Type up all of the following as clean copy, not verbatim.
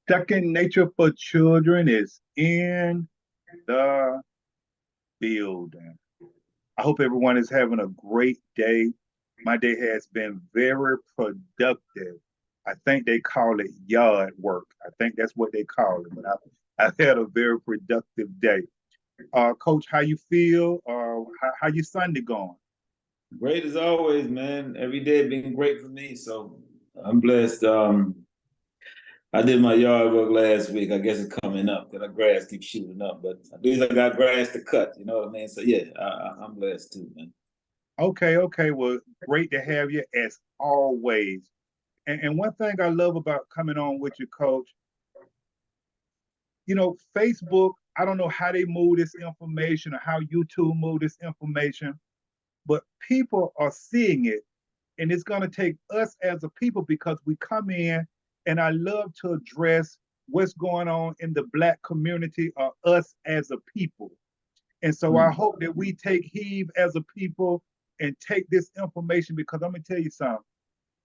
Second Nature for Children is in the building. I hope everyone is having a great day. My day has been very productive. I think they call it yard work. I think that's what they call it. But I've had a very productive day. Coach, how you feel? How your Sunday going? Great as always, man. Every day been great for me, so I'm blessed. I did my yard work last week. I guess it's coming up because the grass keeps shooting up, but at least I got grass to cut. You know what I mean? So yeah, I'm blessed too, man. Okay, okay. Well, great to have you as always. And one thing I love about coming on with you, Coach, Facebook, I don't know how they move this information or how YouTube move this information, but people are seeing it. And it's going to take us as a people because we come in and I love to address what's going on in the Black community or us as a people. And so I hope that we take heed as a people and take this information because I'm going to tell you something.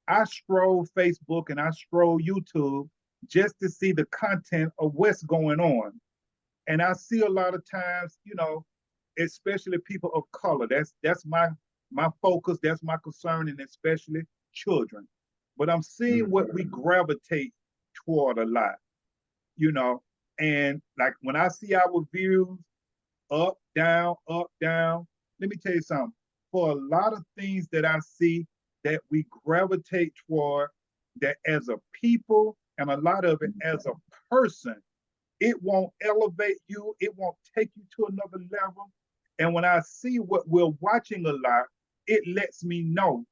I scroll Facebook and I scroll YouTube just to see the content of what's going on. And I see a lot of times, especially people of color. That's my focus, that's my concern, and especially children. But I'm seeing what we gravitate toward a lot, you know. And like when I see our views up, down, let me tell you something. For a lot of things that I see that we gravitate toward, that as a people and a lot of it as a person, it won't elevate you, it won't take you to another level. And when I see what we're watching a lot, it lets me know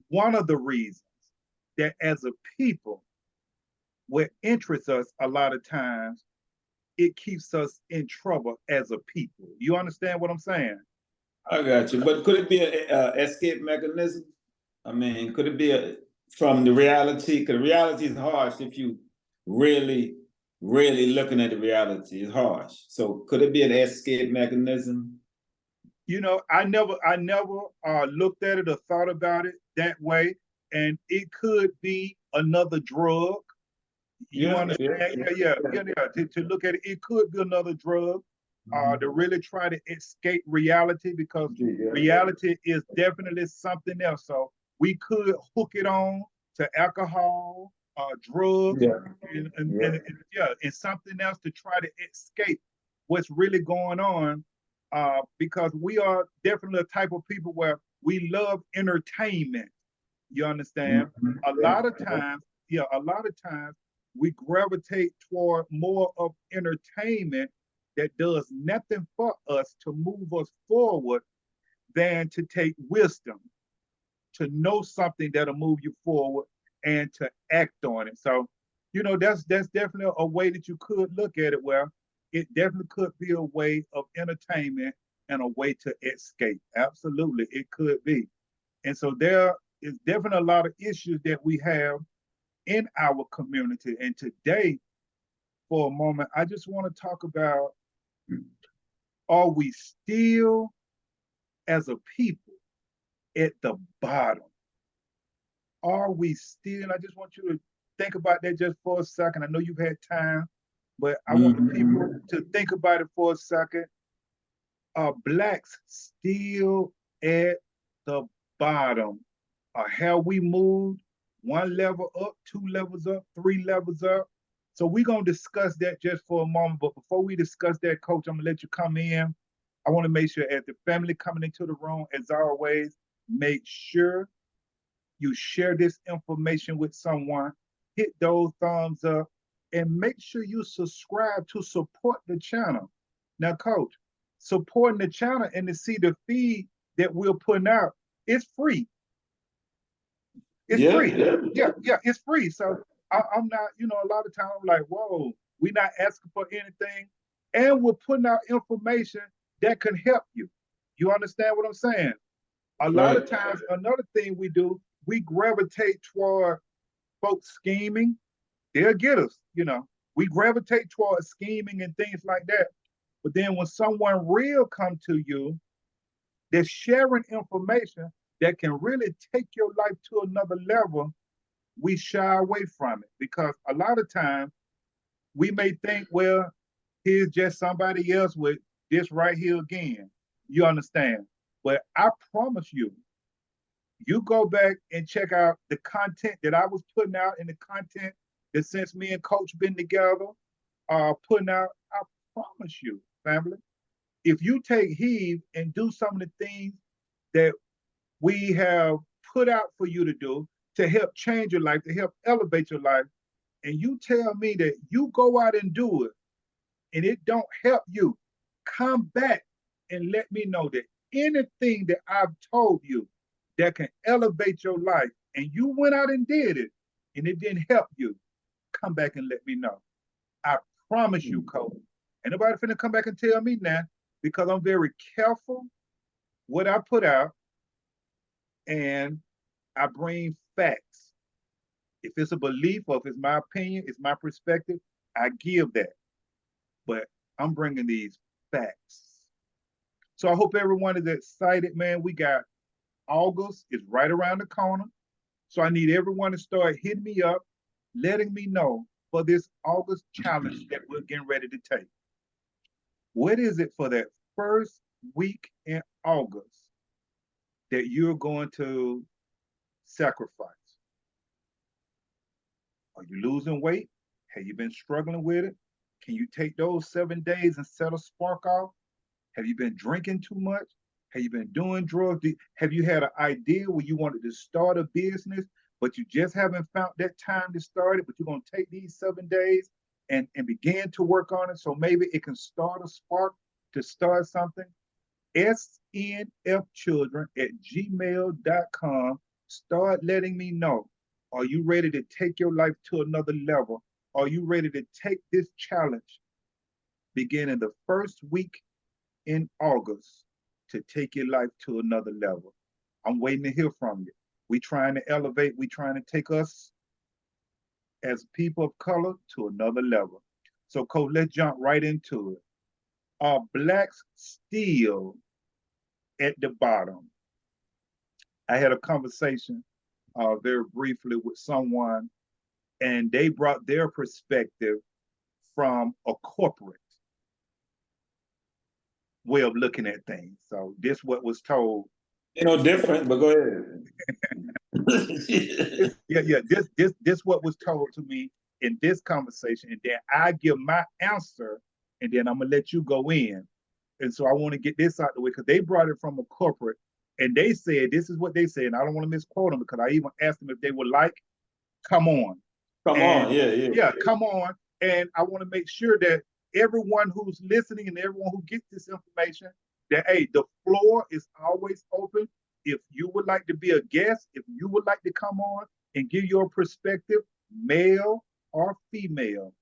one of the reasons that as a people, what interests us a lot of times, it keeps us in trouble as a people. You understand what I'm saying? I got you. But could it be a escape mechanism? I mean, could it be from the reality? Because reality is harsh if you really, really looking at the reality. It's harsh. So could it be an escape mechanism? I never looked at it or thought about it that way. And it could be another drug. You Yeah, yeah, understand? yeah, Yeah. To look at it, it could be another drug to really try to escape reality because yeah, reality is definitely something else. So we could hook it on to alcohol, drugs, yeah, yeah. and something else to try to escape what's really going on. Because we are definitely a type of people where we love entertainment. You understand? A Yeah, lot of times, a lot of times we gravitate toward more of entertainment that does nothing for us to move us forward than to take wisdom, to know something that'll move you forward and to act on it. So, that's definitely a way that you could look at it where it definitely could be a way of entertainment and a way to escape. Absolutely, it could be. And so there is definitely a lot of issues that we have in our community. And today, for a moment, I just want to talk about, are we still, as a people, at the bottom? Are we still? I just want you to think about that just for a second. I know you've had time, but I want the people to think about it for a second. Are Blacks still at the bottom? Or have we moved one level up, two levels up, three levels up? So we're going to discuss that just for a moment. But before we discuss that, Coach, I'm going to let you come in. I want to make sure as the family coming into the room, as always, make sure you share this information with someone, hit those thumbs up, and make sure you subscribe to support the channel. Now, Coach, supporting the channel and to see the feed that we're putting out, it's free. It's yeah, free. yeah. Yeah, it's free. So I'm not, a lot of times I'm like, whoa, we're not asking for anything. And we're putting out information that can help you. You understand what I'm saying? A That's lot of right. times, another thing we do, we gravitate toward folks scheming. They'll get us. We gravitate toward scheming and things like that. But then when someone real come to you, they're sharing information that can really take your life to another level, we shy away from it because a lot of times we may think, well, here's just somebody else with this right here again. You understand? But I promise you, you go back and check out the content that I was putting out and the content that since me and Coach been together, putting out, I promise you, family, if you take heed and do some of the things that we have put out for you to do to help change your life, to help elevate your life, and you tell me that you go out and do it and it don't help you, come back and let me know that anything that I've told you that can elevate your life and you went out and did it and it didn't help you, come back and let me know. I promise you, Cole. Ain't nobody finna come back and tell me now because I'm very careful what I put out and I bring facts. If it's a belief or if it's my opinion, it's my perspective, I give that. But I'm bringing these facts. So I hope everyone is excited, man. We got August is right around the corner. So I need everyone to start hitting me up, letting me know for this August challenge that we're getting ready to take. What is it for that first week in August that you're going to sacrifice? Are you losing weight? Have you been struggling with it? Can you take those 7 days and set a spark off? Have you been drinking too much? Have you been doing drugs? Have you had an idea where you wanted to start a business, but you just haven't found that time to start it, but you're going to take these 7 days and begin to work on it so maybe it can start a spark to start something? snfchildren@gmail.com. Start letting me know. Are you ready to take your life to another level? Are you ready to take this challenge beginning the first week in August to take your life to another level? I'm waiting to hear from you. We trying to elevate. We trying to take us as people of color to another level. So, Coach, let's jump right into it. Are blacks still at the bottom? I had a conversation very briefly with someone, and they brought their perspective from a corporate way of looking at things. So this what was told. Different, but go ahead. Yeah. This what was told to me in this conversation, and then I give my answer, and then I'm gonna let you go in. And so I want to get this out the way because they brought it from a corporate, and they said this is what they said, and I don't want to misquote them because I even asked them if they would like, come on. Come on, yeah. Come on. And I want to make sure that everyone who's listening and everyone who gets this information, that hey, the floor is always open. If you would like to be a guest, if you would like to come on and give your perspective, male or female,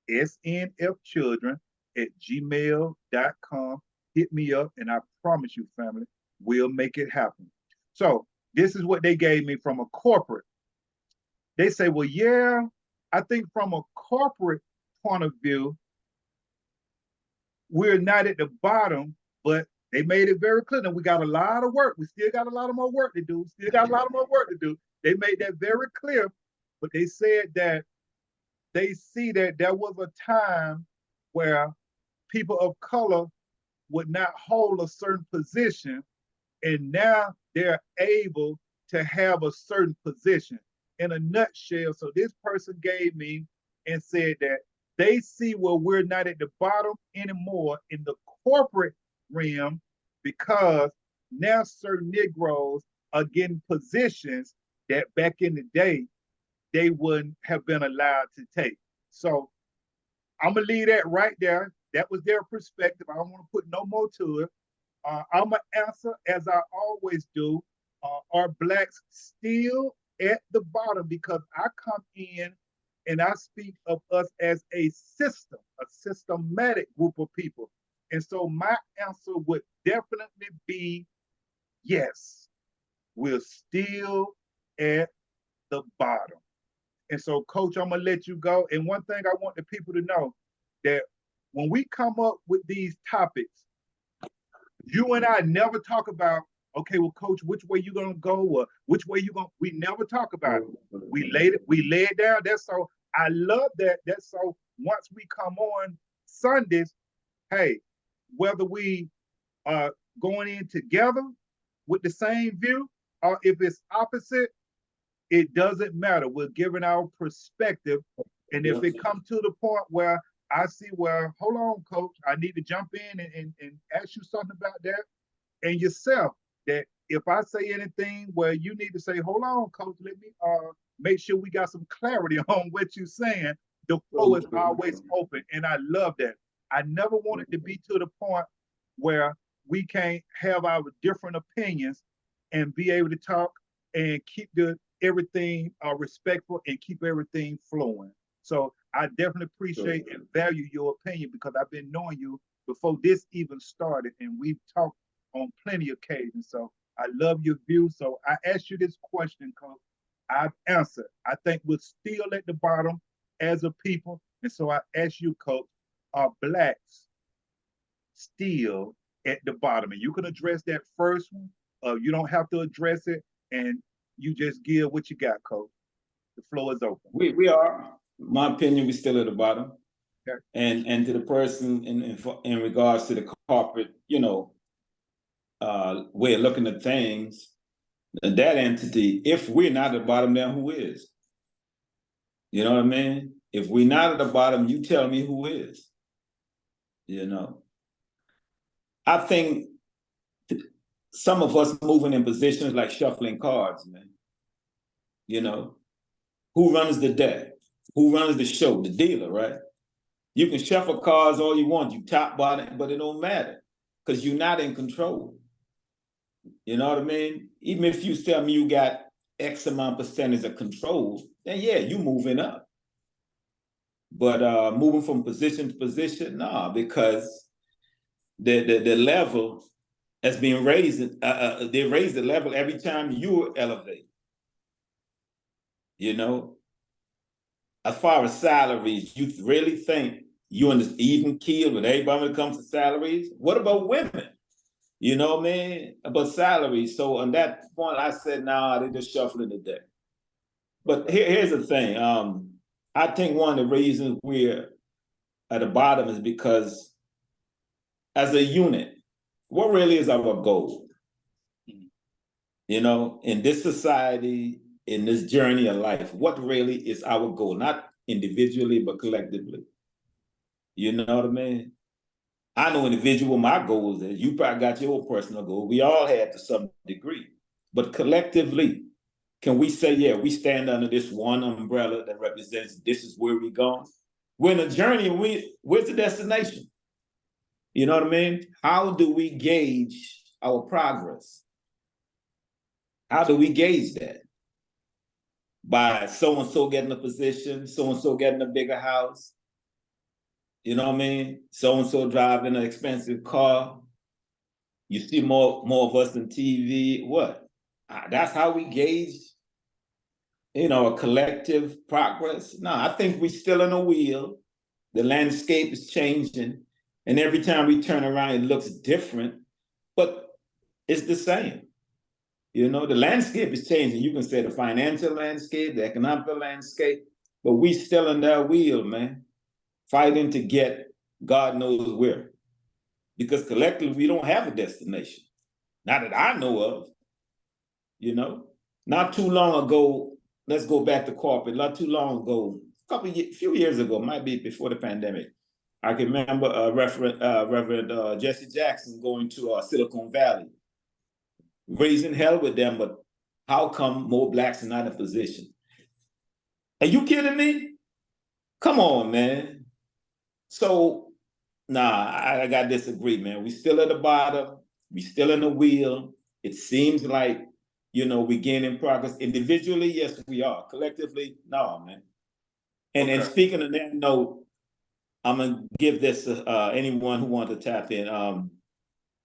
snfchildren@gmail.com. Hit me up, and I promise you, family, we'll make it happen. So this is what they gave me from a corporate. They say, well, yeah, I think from a corporate point of view, we're not at the bottom, but they made it very clear that we got a lot of work. We still got a lot of more work to do. They made that very clear, but they said that they see that there was a time where people of color would not hold a certain position, and now they're able to have a certain position. In a nutshell, so this person gave me and said that they see where we're not at the bottom anymore in the corporate realm because now certain Negroes are getting positions that back in the day they wouldn't have been allowed to take. So I'm gonna leave that right there. That was their perspective. I don't want to put no more to it. I'm gonna answer as I always do. Are blacks still at the bottom? Because I come in and I speak of us as a system, a systematic group of people. And so my answer would definitely be yes, we're still at the bottom. And so, Coach, I'm gonna let you go. And one thing I want the people to know that when we come up with these topics, you and I never talk about, okay, well, Coach, which way you gonna go or which way you gonna? We never talk about it. We lay it down. That's so I love that. That's so once we come on Sundays, hey, whether we are going in together with the same view or if it's opposite, it doesn't matter. We're giving our perspective. And if it comes to the point where I see, well, hold on, coach, I need to jump in and ask you something about that. And yourself, that if I say anything where you need to say, hold on, coach, let me make sure we got some clarity on what you're saying. The floor is always open. And I love that. I never want it to be to the point where we can't have our different opinions and be able to talk and keep everything respectful and keep everything flowing. So I definitely appreciate and value your opinion because I've been knowing you before this even started, and we've talked on plenty of occasions. So I love your view. So I asked you this question, Coach. I've answered. I think we're still at the bottom as a people. And so I ask you, Coach, are blacks still at the bottom? And you can address that first one. You don't have to address it. And you just give what you got, Coach. The floor is open. We are, in my opinion, we still at the bottom. Okay. And to the person in regards to the corporate, way of looking at things, that entity, if we're not at the bottom, then who is? You know what I mean? If we're not at the bottom, you tell me who is. I think some of us moving in positions like shuffling cards, man. Who runs the deck? Who runs the show? The dealer, right? You can shuffle cards all you want, you top bottom, but it don't matter because you're not in control. You know what I mean? Even if you tell me you got X amount percentage of control, then yeah, you moving up. But moving from position to position, nah, because the level has been raised. They raise the level every time you elevate. As far as salaries, you really think you're in this even keel with everybody when it comes to salaries? What about women? You know what I mean? About salaries. So on that point, I said, nah, they're just shuffling the deck. But here's the thing. I think one of the reasons we're at the bottom is because as a unit, what really is our goal? In this society, in this journey of life, what really is our goal? Not individually, but collectively. You know what I mean? I know individual, my goals is, you probably got your personal goal. We all had to some degree. But collectively, can we say, yeah, we stand under this one umbrella that represents this is where we're going? We're in a journey, where's the destination? You know what I mean? How do we gauge our progress? How do we gauge that? By so-and-so getting a position, so-and-so getting a bigger house. You know what I mean? So-and-so driving an expensive car. You see more of us on TV. What? That's how we gauge, a collective progress. No, I think we're still in a wheel. The landscape is changing. And every time we turn around, it looks different, but it's the same. The landscape is changing. You can say the financial landscape, the economic landscape, but we still in that wheel, man, fighting to get God knows where. Because collectively, we don't have a destination. Not that I know of, Not too long ago, let's go back to corporate. Not too long ago, few years ago, might be before the pandemic, I can remember Reverend Jesse Jackson going to Silicon Valley, raising hell with them, but how come more blacks are not in position? Are you kidding me? Come on, man. So, I got to disagree, man. We still at the bottom. We still in the wheel. It seems like, we're gaining progress. Individually, yes, we are. Collectively, no, man. And speaking of that note, I'm going to give this anyone who wants to tap in.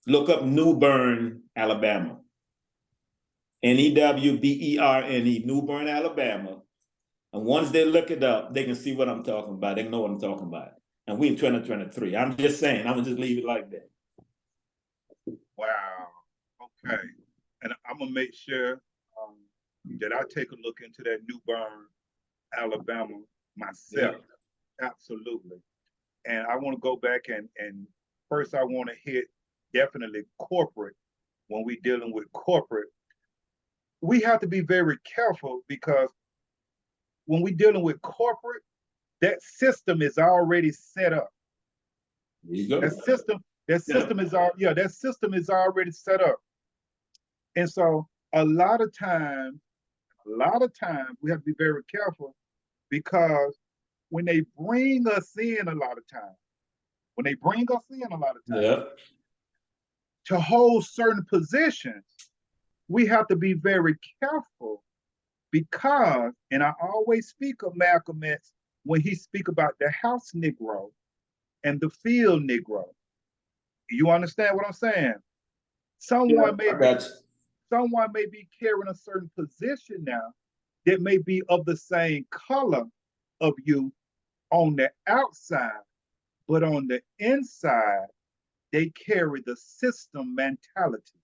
Look up New Bern, Alabama. Newberne, New Bern, Alabama. And once they look it up, they can see what I'm talking about. They know what I'm talking about. And we in 2023. I'm just saying, I'm going to just leave it like that. Wow. Okay. And I'm going to make sure that I take a look into that New Bern, Alabama myself. Absolutely. And I want to go back and first I want to hit definitely corporate. When we dealing with corporate, we have to be very careful because when we dealing with corporate, that system is already set up. There you go. That Yeah. system is all yeah, that system is already set up. And so a lot of times we have to be very careful because when they bring us in a lot of times, when they bring us in a lot of times Yeah. to hold certain positions, we have to be very careful because, and I always speak of Malcolm X when he speak about the house Negro and the field Negro. You understand what I'm saying? Yeah. Someone may I be got you. someone may be carrying a certain position now that may be of the same color of you on the outside, but on the inside, they carry the system mentality.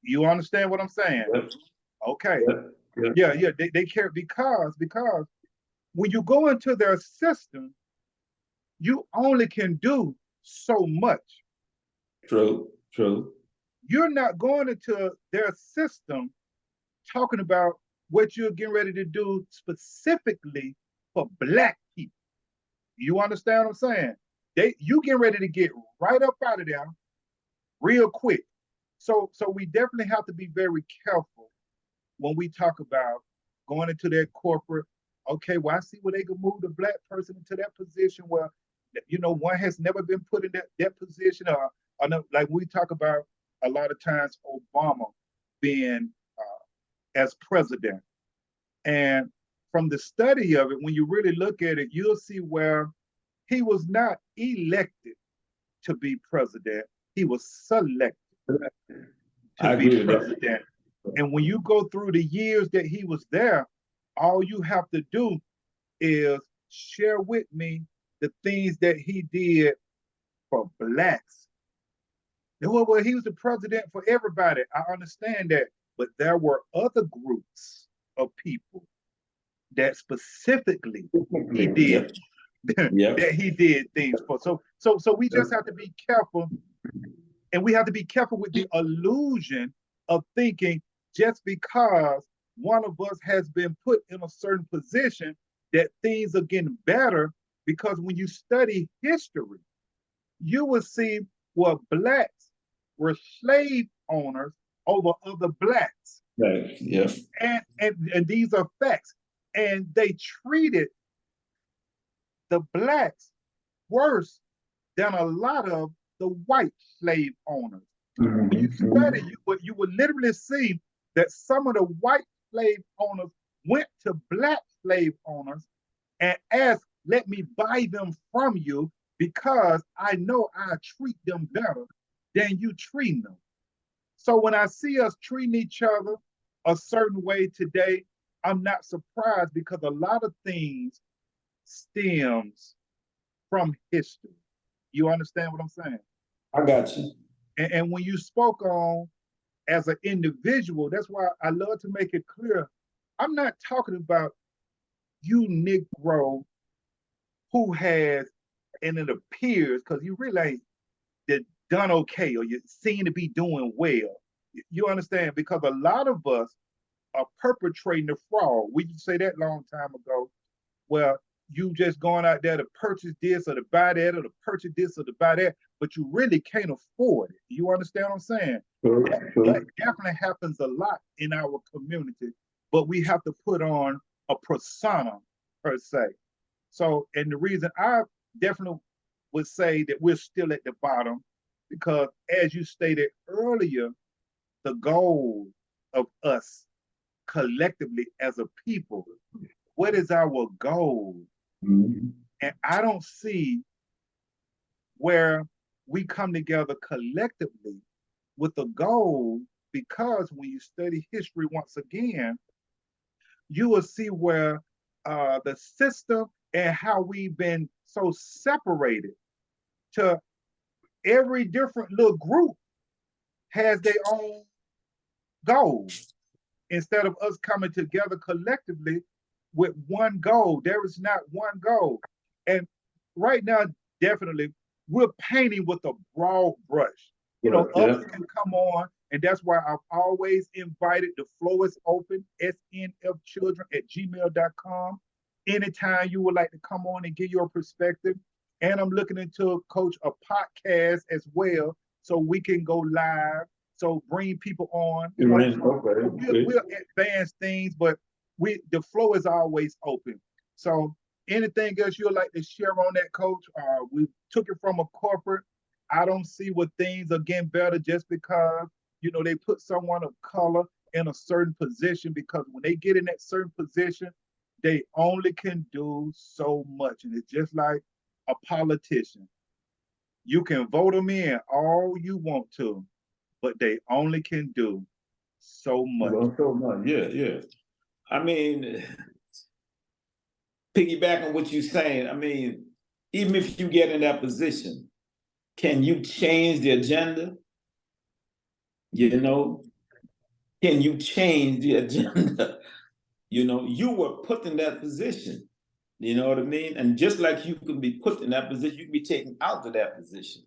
You understand what I'm saying? Yep. Okay. Yep. Yep. Yeah. They carry because when you go into their system, you only can do so much. True. True. You're not going into their system talking about what you're getting ready to do specifically for black people. You understand what I'm saying? You getting ready to get right up out of there real quick. So we definitely have to be very careful when we talk about going into that corporate. Okay, well, I see where they can move the black person into that position where one has never been put in that position. Or no, like we talk about a lot of times Obama being as president. And from the study of it, when you really look at it, you'll see where he was not elected to be president. He was selected to I be agree with that. president. And when you go through the years that he was there, all you have to do is share with me the things that he did for blacks. Well, he was the president for everybody. I understand that. But there were other groups of people that specifically he did Yep. Yep. that he did things for. So we just have to be careful, and we have to be careful with the illusion of thinking just because one of us has been put in a certain position that things are getting better. Because when you study history, you will see where blacks were slave owners over other blacks. Right. Yep. And these are facts. And they treated the blacks worse than a lot of the white slave owners. When you study, you would literally see that some of the white slave owners went to black slave owners and asked, let me buy them from you because I know I treat them better than you treat them. So when I see us treating each other a certain way today, I'm not surprised because a lot of things stems from history. You understand what I'm saying? I got you. And when you spoke on as an individual, that's why I love to make it clear. I'm not talking about you, Negro, who has, and it appears, because you really ain't done okay or you seem to be doing well. You understand? Because a lot of us are perpetrating the fraud. We used to say that long time ago. Well, you just going out there to purchase this or to buy that or to purchase this or to buy that, but you really can't afford it. You understand what I'm saying? That definitely happens a lot in our community, but we have to put on a persona per se. So, and the reason I definitely would say that we're still at the bottom, because as you stated earlier, the goal of us collectively as a people, what is our goal? Mhm. And I don't see where we come together collectively with a goal, because when you study history once again, you will see where the system and how we've been so separated to every different little group has their own goal instead of us coming together collectively with one goal. There is not one goal. And right now, definitely, we're painting with a broad brush. You know, Right. others Yeah. can come on, and that's why I've always invited. The floor is open, snfchildren@gmail.com. Anytime you would like to come on and give your perspective. And I'm looking into, Coach, a podcast as well, so we can go live. So bring people on, you know. Okay. So Okay. we'll advance things, but the flow is always open. So anything else you'd like to share on that, Coach? We took it from a corporate. I don't see what things are getting better just because, you know, they put someone of color in a certain position, because when they get in that certain position, they only can do so much. And it's just like a politician. You can vote them in all you want to, but they only can do so much. Well, so much. Yeah, yeah. I mean, piggyback on what you're saying, I mean, even if you get in that position, can you change the agenda? You know, can you change the agenda? You know, you were put in that position. You know what I mean? And just like you can be put in that position, you can be taken out of that position.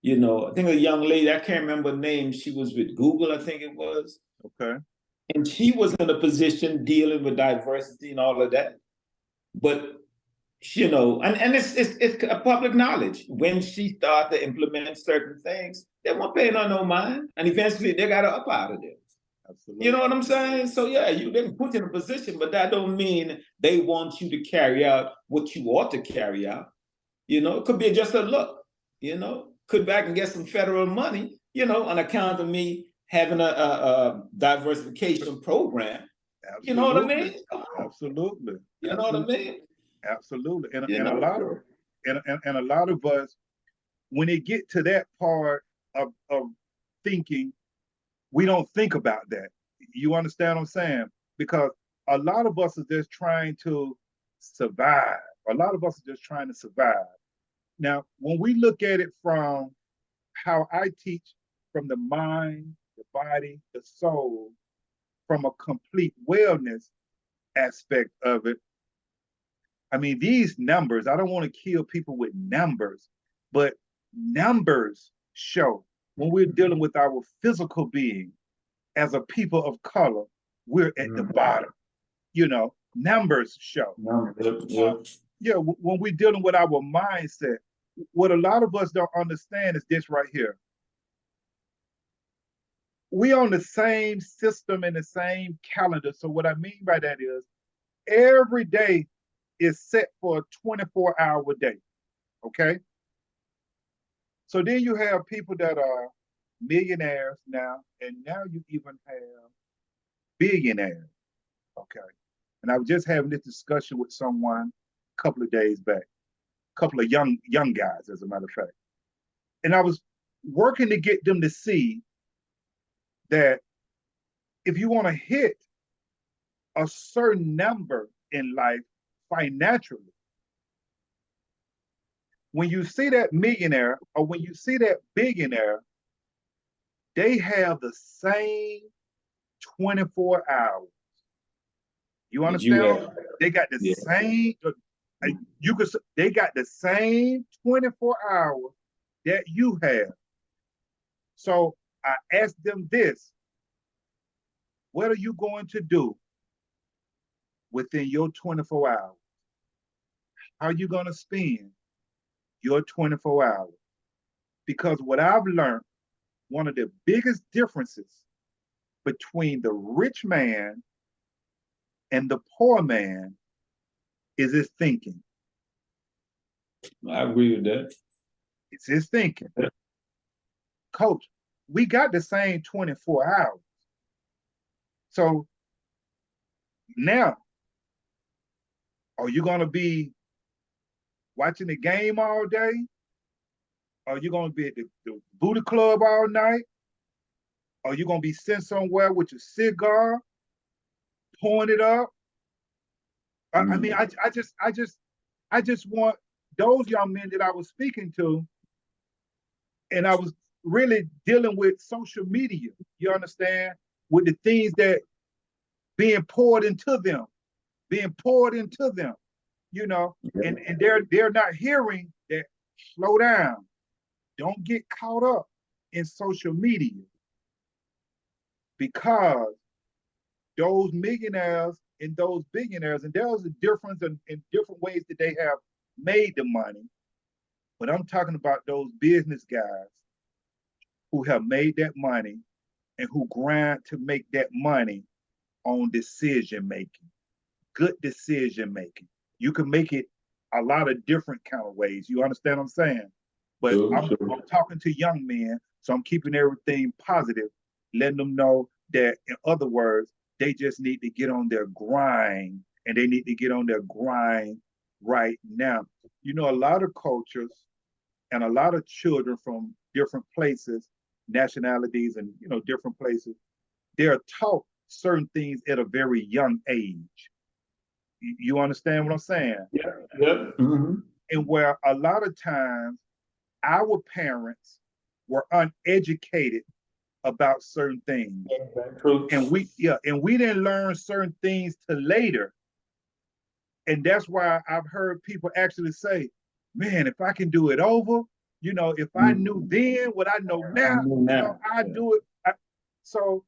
You know, I think a young lady, I can't remember her name, she was with Google, I think it was. Okay. And she was in a position dealing with diversity and all of that. But you know, and it's a public knowledge. When she started to implement certain things, they weren't paying her no mind, and eventually they got her up out of there. You know Absolutely. what I'm saying? So yeah, you didn't put in a position, but that don't mean they want you to carry out what you ought to carry out. You know, it could be just a look. You know, could back and get some federal money. You know, on account of me having a diversification program. You know what I Absolutely. mean? Come on. Absolutely. You know what I Absolutely. mean? Absolutely. You And a know, lot of so. and a lot of us, when they get to that part of thinking, we don't think about that. You understand what I'm saying? Because a lot of us are just trying to survive. A lot of us are just trying to survive. Now, when we look at it from how I teach, from the mind, the body, the soul, from a complete wellness aspect of it, I mean, these numbers, I don't want to kill people with numbers, but numbers show when we're dealing with our physical being as a people of color, we're at the bottom. You know, numbers show. Yep, Uh, yep. yeah, when we're dealing with our mindset, what a lot of us don't understand is this right here. We on the same system and the same calendar. So what I mean by that is every day is set for a 24-hour day. Okay. So then you have people that are millionaires now, and now you even have billionaires. Okay. And I was just having this discussion with someone a couple of days back, a couple of young guys, as a matter of fact. And I was working to get them to see that if you want to hit a certain number in life financially, when you see that millionaire or when you see that billionaire, they have the same 24 hours. You Did you understand? have? They got the Yeah. same, you could, they got the same 24 hours that you have. So I asked them this: what are you going to do within your 24 hours? How are you going to spend your 24 hours? Because what I've learned, one of the biggest differences between the rich man and the poor man is his thinking. I agree with that. It's his thinking. Coach, we got the same 24 hours. So now, are you going to be watching the game all day? Are you going to be at the booty club all night? Are you going to be sitting somewhere with your cigar, pouring it up? I mean, I just want those young men that I was speaking to, and I was really dealing with social media. You understand? With the things that being poured into them, being poured into them. you know, and they're not hearing that slow down. Don't get caught up in social media because those millionaires and those billionaires, and there's a difference in different ways that they have made the money. But I'm talking about those business guys who have made that money and who grind to make that money on decision making, good decision making. You can make it a lot of different kind of ways. You understand what I'm saying? But I'm talking to young men, so I'm keeping everything positive, letting them know that, in other words, they just need to get on their grind, and they need to get on their grind right now. You know, a lot of cultures and a lot of children from different places, nationalities, and different places, they're taught certain things at a very young age. You understand what I'm saying? Yeah, yeah. Mm-hmm. And where a lot of times our parents were uneducated about certain things. And we didn't learn certain things till later. And that's why I've heard people actually say, man, if I can do it over, if I knew then what I know now, I do it. So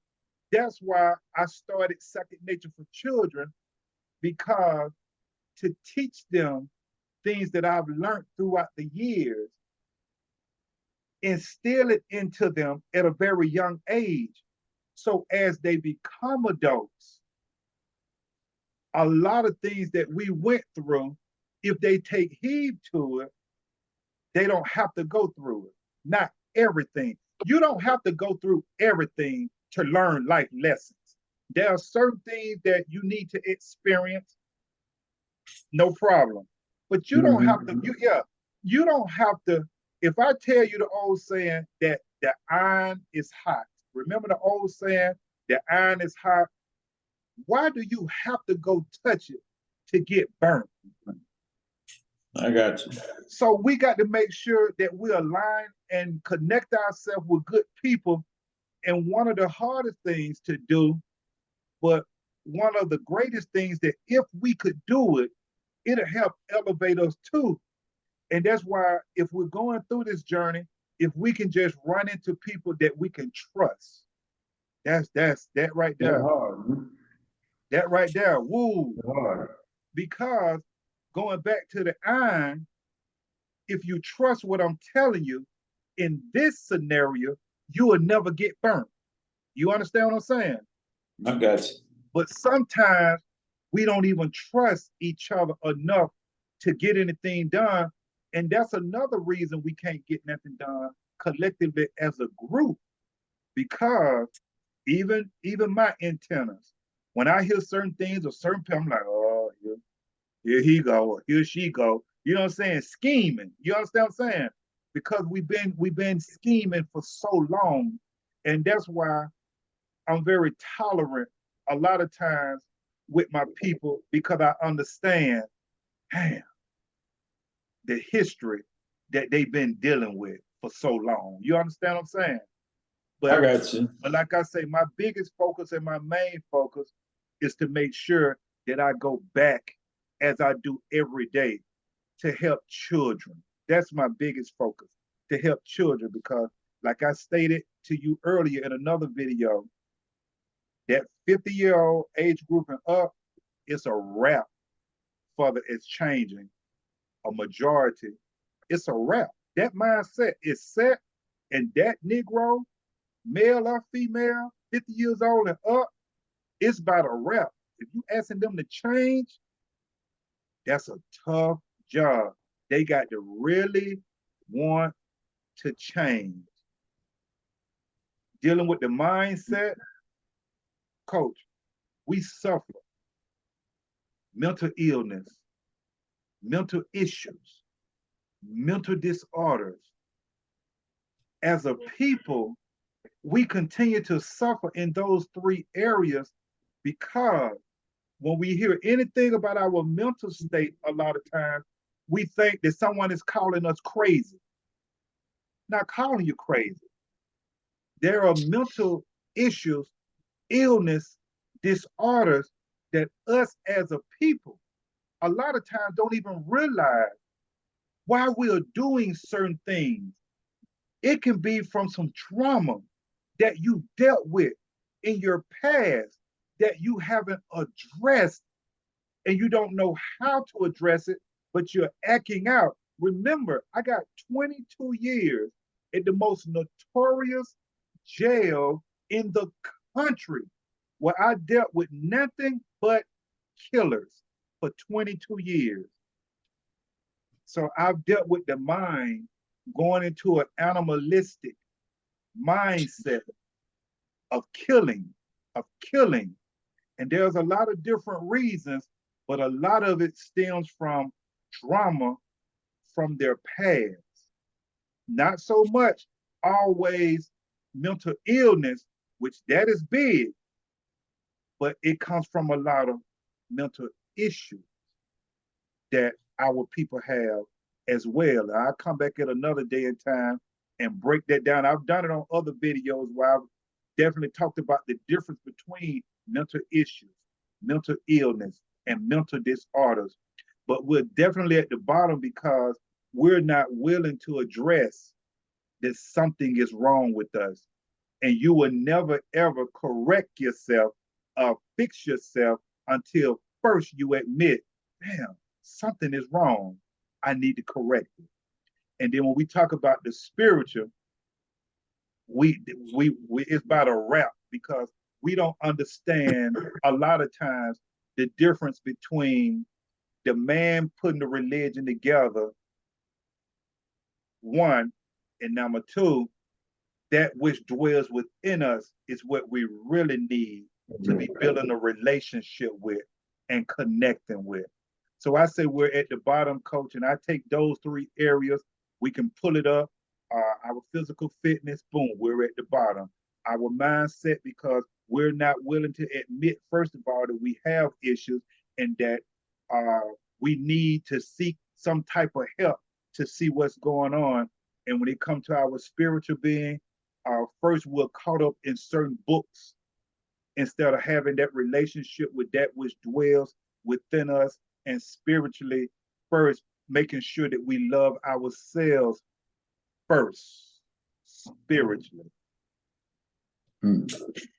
that's why I started Second Nature for Children, because to teach them things that I've learned throughout the years, instill it into them at a very young age. So as they become adults, a lot of things that we went through, if they take heed to it, they don't have to go through it. Not everything. You don't have to go through everything to learn life lessons. There are certain things that you need to experience, no problem. But you don't have to, you don't have to. If I tell you the old saying that the iron is hot, remember the old saying, the iron is hot? Why do you have to go touch it to get burnt? I got you. So we got to make sure that we align and connect ourselves with good people. And one of the hardest things to do, but one of the greatest things that if we could do it, it'll help elevate us too. And that's why if we're going through this journey, if we can just run into people that we can trust, that's that right there. That right there. Woo. Because going back to the iron, if you trust what I'm telling you, in this scenario, you will never get burnt. You understand what I'm saying? I got you. But sometimes we don't even trust each other enough to get anything done. And that's another reason we can't get nothing done collectively as a group. Because even my antennas, when I hear certain things or certain people, I'm like, oh, here he go, or here she go. You know what I'm saying? Scheming. You understand what I'm saying? Because we've been scheming for so long. And that's why I'm very tolerant a lot of times with my people, because I understand, damn, the history that they've been dealing with for so long. You understand what I'm saying? But I got you. But like I say, my biggest focus and my main focus is to make sure that I go back, as I do every day, to help children. That's my biggest focus, to help children, because like I stated to you earlier in another video, that 50-year-old age group and up, it's a wrap for it's changing a majority. It's a wrap. That mindset is set, and that Negro, male or female, 50 years old and up, it's about a wrap. If you asking them to change, that's a tough job. They got to really want to change. Dealing with the mindset, coach, we suffer mental illness, mental issues, mental disorders. As a people, we continue to suffer in those three areas, because when we hear anything about our mental state, a lot of times we think that someone is calling us crazy. Not calling you crazy. There are mental issues, illness, disorders that us as a people a lot of times don't even realize why we're doing certain things. It can be from some trauma that you dealt with in your past that you haven't addressed and you don't know how to address it, but you're acting out. Remember, I got 22 years in the most notorious jail in the country where I dealt with nothing but killers for 22 years. So I've dealt with the mind going into an animalistic mindset of killing, of killing. And there's a lot of different reasons, but a lot of it stems from trauma from their past. Not so much always mental illness, which that is big, but it comes from a lot of mental issues that our people have as well. And I'll come back at another day and time and break that down. I've done it on other videos where I've definitely talked about the difference between mental issues, mental illness, and mental disorders. But we're definitely at the bottom because we're not willing to address that something is wrong with us. And you will never ever correct yourself or fix yourself until first you admit, damn, something is wrong. I need to correct it. And then when we talk about the spiritual, we it's about a wrap because we don't understand a lot of times the difference between the man putting the religion together, one, and number two, that which dwells within us is what we really need to be building a relationship with and connecting with. So I say we're at the bottom, coach, and I take those three areas. We can pull it up. Our physical fitness, boom, we're at the bottom. Our mindset, because we're not willing to admit, first of all, that we have issues and that we need to seek some type of help to see what's going on. And when it comes to our spiritual being, first we're caught up in certain books instead of having that relationship with that which dwells within us, and spiritually first making sure that we love ourselves first, spiritually.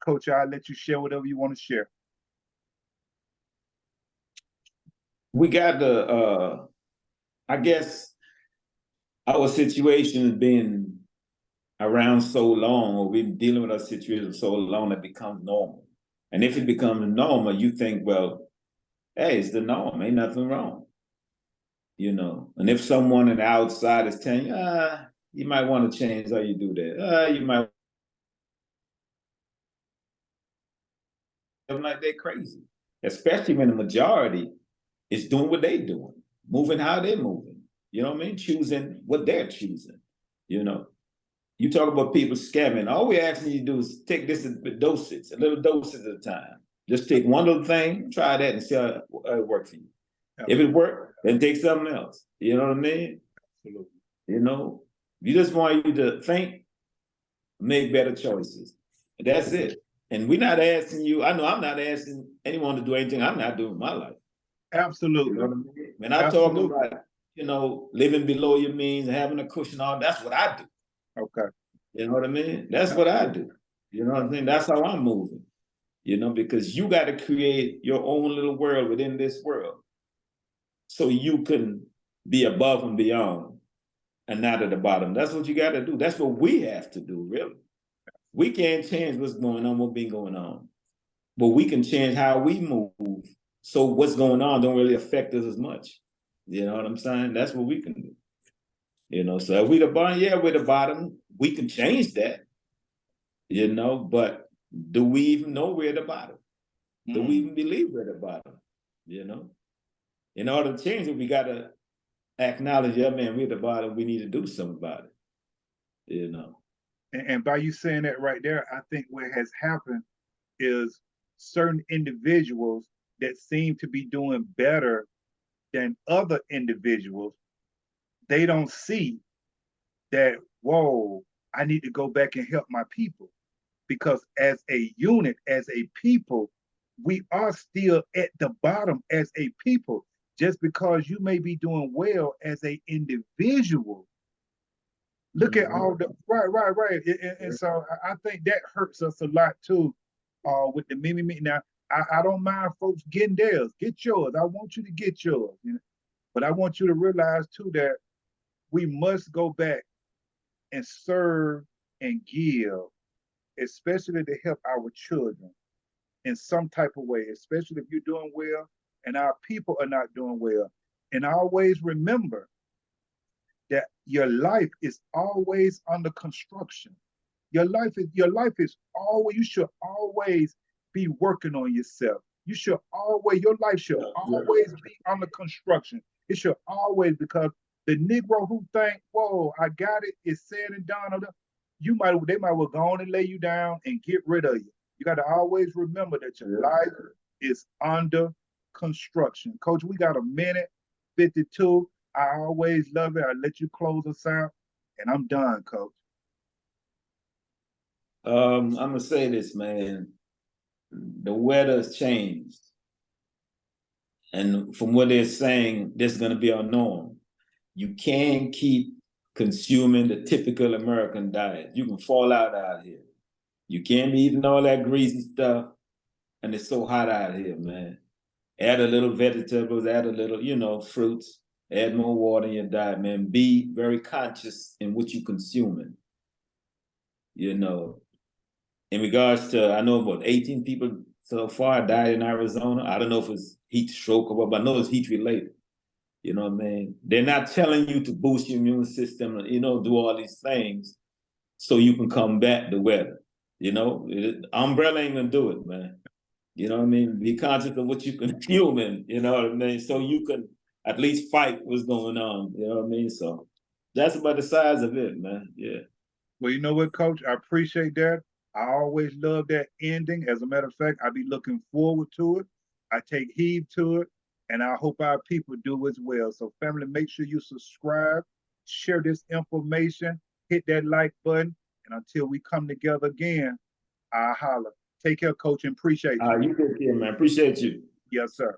Coach, I'll let you share whatever you want to share. We got the, I guess our situation has been around so long, or we've been dealing with our situation so long that it becomes normal. And if it becomes normal, you think, well, hey, it's the norm, ain't nothing wrong. You know, and if someone on the outside is telling you, you might want to change how you do that. You might, like they're crazy, especially when the majority is doing what they're doing, moving how they're moving. You know what I mean? Choosing what they're choosing. You know, you talk about people scamming. All we're asking you to do is take this with doses, a little doses at a time. Just take one little thing, try that, and see how it works for you. If it works, then take something else. You know what I mean? Absolutely. You know, you just want you to think, make better choices. That's it. And we're not asking you, I know I'm not asking anyone to do anything I'm not doing in my life. Absolutely. You know what I mean? When I talk about, you know, living below your means and having a cushion on, that's what I do. Okay. You know what I mean? That's what I do. You know what I mean? That's how I'm moving. You know, because you got to create your own little world within this world so you can be above and beyond and not at the bottom. That's what you got to do. That's what we have to do, really. We can't change what's going on, what's been going on, but we can change how we move. So what's going on don't really affect us as much. You know what I'm saying? That's what we can do. You know, so if we the bottom, yeah, we're the bottom. We can change that. You know, but do we even know we're the bottom? Do we even believe we're the bottom? You know, in order to change it, we got to acknowledge, yeah, man, we're the bottom. We need to do something about it. You know. And by you saying that right there, I think what has happened is certain individuals that seem to be doing better than other individuals, they don't see that, whoa, I need to go back and help my people. Because as a unit, as a people, we are still at the bottom as a people. just because you may be doing well as a individual. Look at all the right. And so I think that hurts us a lot too, with the me. Now, I don't mind folks getting theirs. Get yours. I want you to get yours. You know? But I want you to realize too that we must go back and serve and give, especially to help our children in some type of way, especially if you're doing well and our people are not doing well. And always remember that your life is always under construction. Your life is always, you should always be working on yourself. Your life should always be under construction. It should always, because the Negro who think, whoa, I got it, it's said and done, they might well go on and lay you down and get rid of you. You got to always remember that your life is under construction. Coach, we got a minute 52. I always love it. I let you close us out, and I'm done, Coach. I'm gonna say this, man. The weather's changed, and from what they're saying, this is gonna be our norm. You can't keep consuming the typical American diet. You can fall out here. You can't be eating all that greasy stuff, and it's so hot out here, man. Add a little vegetables, add a little, fruits, add more water in your diet, man. Be very conscious in what you're consuming. In regards to, I know about 18 people so far died in Arizona. I don't know if it's heat stroke or what, but I know it's heat related. You know what I mean? They're not telling you to boost your immune system, do all these things so you can combat the weather. Umbrella ain't gonna do it, man. You know what I mean? Be conscious of what you consume, you know what I mean? So you can at least fight what's going on, you know what I mean? So that's about the size of it, man. Yeah. Well, you know what, Coach? I appreciate that. I always love that ending. As a matter of fact, I be looking forward to it. I take heed to it, and I hope our people do as well. So, family, make sure you subscribe, share this information, hit that like button, and until we come together again, I holler. Take care, Coach, and appreciate you. You take care, man. Appreciate you. Yes, sir.